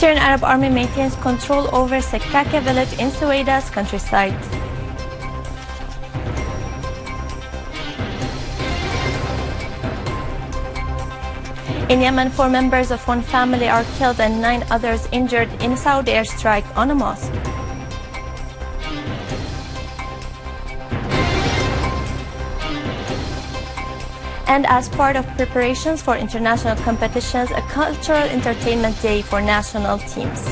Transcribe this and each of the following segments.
Syrian Arab Army maintains control over Sekaka village in Suwaida's countryside. In Yemen, 4 members of one family are killed and 9 others injured in a Saudi airstrike on a mosque. And as part of preparations for international competitions, a cultural entertainment day for national teams.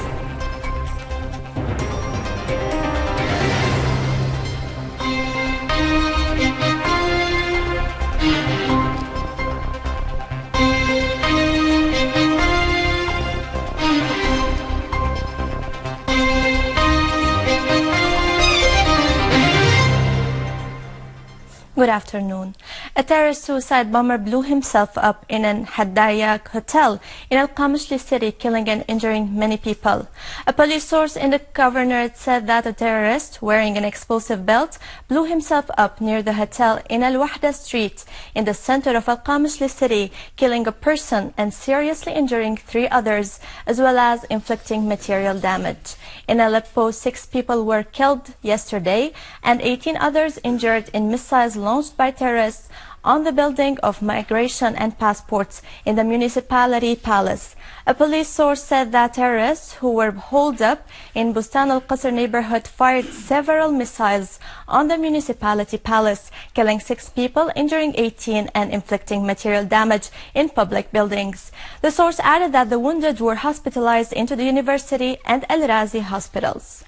Good afternoon. A terrorist suicide bomber blew himself up in an Haddaya hotel in al-Qamishli city, killing and injuring many people. A police source in the governorate said that a terrorist wearing an explosive belt blew himself up near the hotel in al-Wahda street in the center of al-Qamishli city, killing a person and seriously injuring 3 others, as well as inflicting material damage. In Aleppo, 6 people were killed yesterday and 18 others injured in missiles launched by terrorists on the building of migration and passports in the municipality palace. A police source said that terrorists who were holed up in Bustan al-Qasr neighborhood fired several missiles on the municipality palace, killing 6 people, injuring 18, and inflicting material damage in public buildings. The source added that the wounded were hospitalized into the university and Al-Razi hospitals.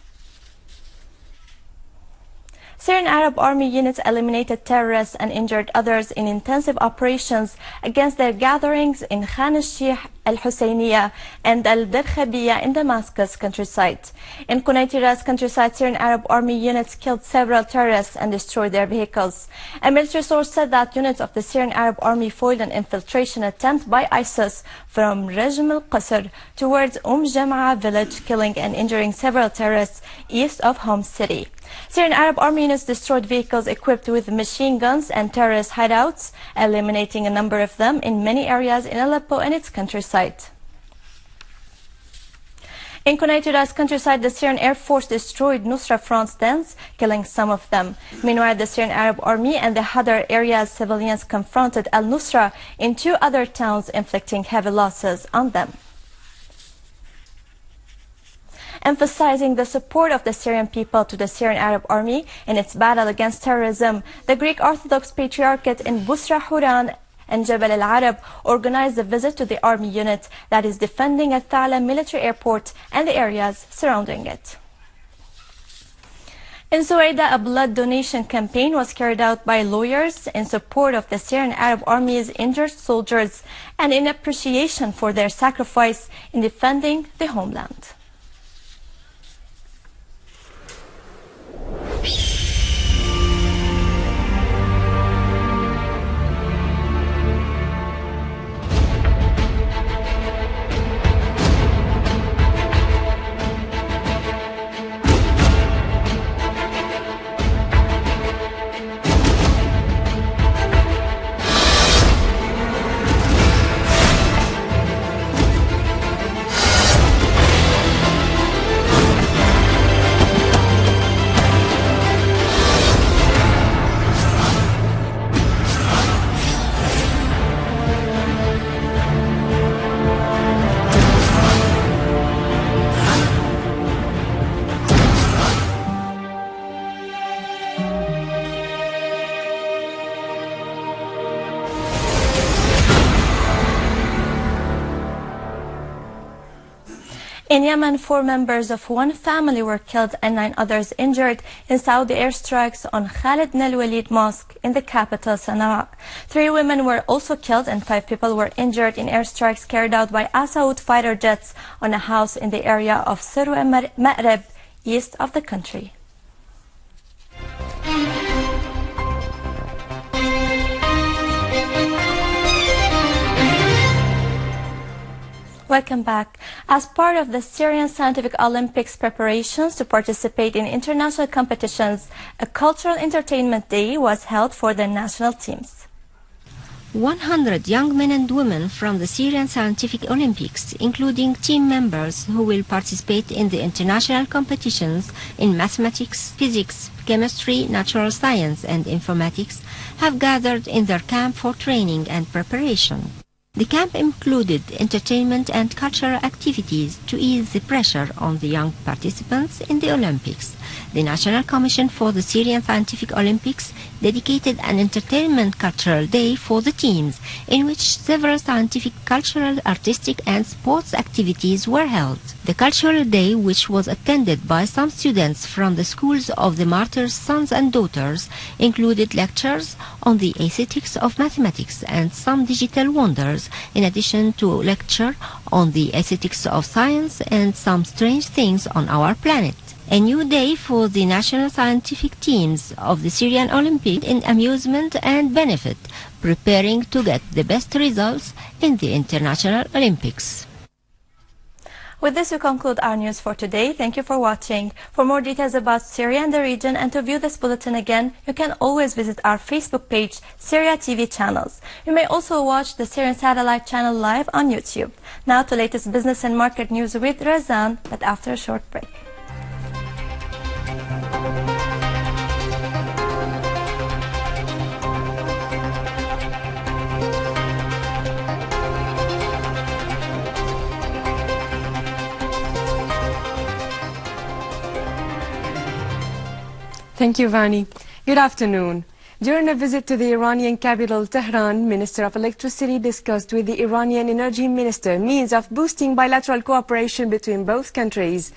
Syrian Arab Army units eliminated terrorists and injured others in intensive operations against their gatherings in Khan al-Sheikh, al-Husseiniya, and al-Darkhabiya in Damascus countryside. In Noticias countryside, Syrian Arab Army units killed several terrorists and destroyed their vehicles. A military source said that units of the Syrian Arab Army foiled an infiltration attempt by ISIS from Rajm al-Qasr towards Jam'a village, killing and injuring several terrorists east of Homs city. Syrian Arab Army units destroyed vehicles equipped with machine guns and terrorist hideouts, eliminating a number of them in many areas in Aleppo and its countryside. In Noticias countryside, the Syrian Air Force destroyed Nusra front tents, killing some of them. Meanwhile, the Syrian Arab Army and the Hadar area's civilians confronted al-Nusra in 2 other towns, inflicting heavy losses on them. Emphasizing the support of the Syrian people to the Syrian Arab Army in its battle against terrorism, the Greek Orthodox Patriarchate in Busra, Huran, and Jabal al-Arab organized a visit to the army unit that is defending al-Thala military airport and the areas surrounding it. In Suwaida, a blood donation campaign was carried out by lawyers in support of the Syrian Arab Army's injured soldiers and in appreciation for their sacrifice in defending the homeland. In Yemen, 4 members of one family were killed and 9 others injured in Saudi airstrikes on Khalid bin al-Walid Mosque in the capital Sana'a. 3 women were also killed and 5 people were injured in airstrikes carried out by Al-Saud fighter jets on a house in the area of Sirwa Ma'rib, east of the country. Welcome back. As part of the Syrian Scientific Olympics preparations to participate in international competitions, a cultural entertainment day was held for the national teams. 100 young men and women from the Syrian Scientific Olympics, including team members who will participate in the international competitions in mathematics, physics, chemistry, natural science, and informatics, have gathered in their camp for training and preparation. The camp included entertainment and cultural activities to ease the pressure on the young participants in the Olympics. The National Commission for the Syrian Scientific Olympics dedicated an entertainment cultural day for the teams, in which several scientific, cultural, artistic, and sports activities were held. The cultural day, which was attended by some students from the schools of the martyrs' sons and daughters, included lectures on the aesthetics of mathematics and some digital wonders, in addition to a lecture on the aesthetics of science and some strange things on our planet. A new day for the national scientific teams of the Syrian Olympic in amusement and benefit, preparing to get the best results in the International Olympics. With this, we conclude our news for today. Thank you for watching. For more details about Syria and the region, and to view this bulletin again, you can always visit our Facebook page, Syria TV channels. You may also watch the Syrian satellite channel live on YouTube. Now to latest business and market news with Razan, but after a short break. Thank you, Vani. Good afternoon. During a visit to the Iranian capital, Tehran, Minister of Electricity discussed with the Iranian Energy Minister means of boosting bilateral cooperation between both countries,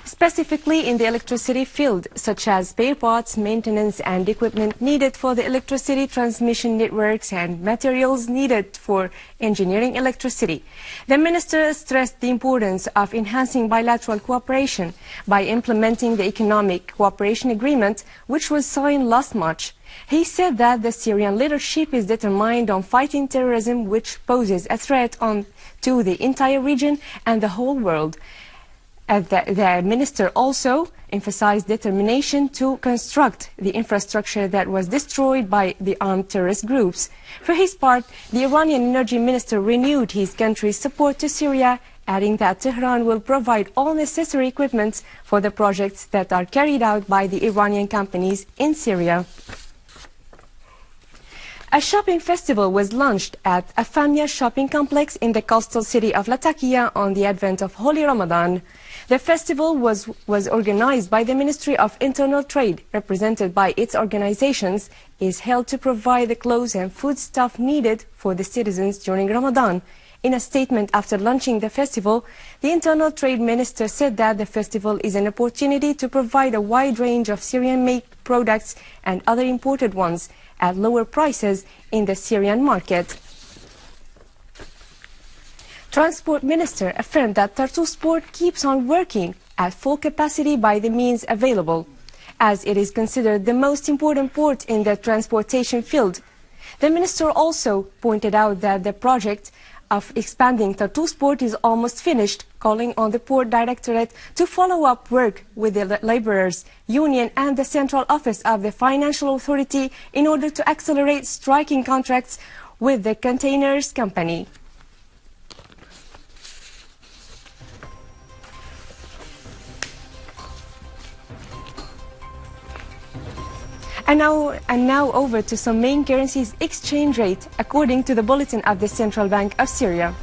specifically in the electricity field, such as spare parts, maintenance, and equipment needed for the electricity transmission networks and materials needed for engineering electricity. The minister stressed the importance of enhancing bilateral cooperation by implementing the Economic Cooperation Agreement, which was signed last March. He said that the Syrian leadership is determined on fighting terrorism, which poses a threat to the entire region and the whole world. The minister also emphasized determination to construct the infrastructure that was destroyed by the armed terrorist groups. For his part, the Iranian energy minister renewed his country's support to Syria, adding that Tehran will provide all necessary equipment for the projects that are carried out by the Iranian companies in Syria. A shopping festival was launched at Afamia shopping complex in the coastal city of Latakia on the advent of Holy Ramadan. The festival was organized by the Ministry of Internal Trade, represented by its organizations, is held to provide the clothes and foodstuff needed for the citizens during Ramadan. In a statement after launching the festival, the Internal Trade Minister said that the festival is an opportunity to provide a wide range of Syrian-made products and other imported ones at lower prices in the Syrian market. Transport Minister affirmed that Tartus port keeps on working at full capacity by the means available, as it is considered the most important port in the transportation field. The minister also pointed out that the project of expanding Tartus port is almost finished, calling on the Port Directorate to follow up work with the laborers' union and the Central Office of the Financial Authority in order to accelerate striking contracts with the containers company. And now over to some main currencies exchange rate according to the bulletin of the Central Bank of Syria.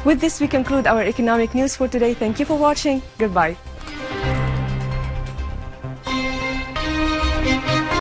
With this, we conclude our economic news for today. Thank you for watching. Goodbye.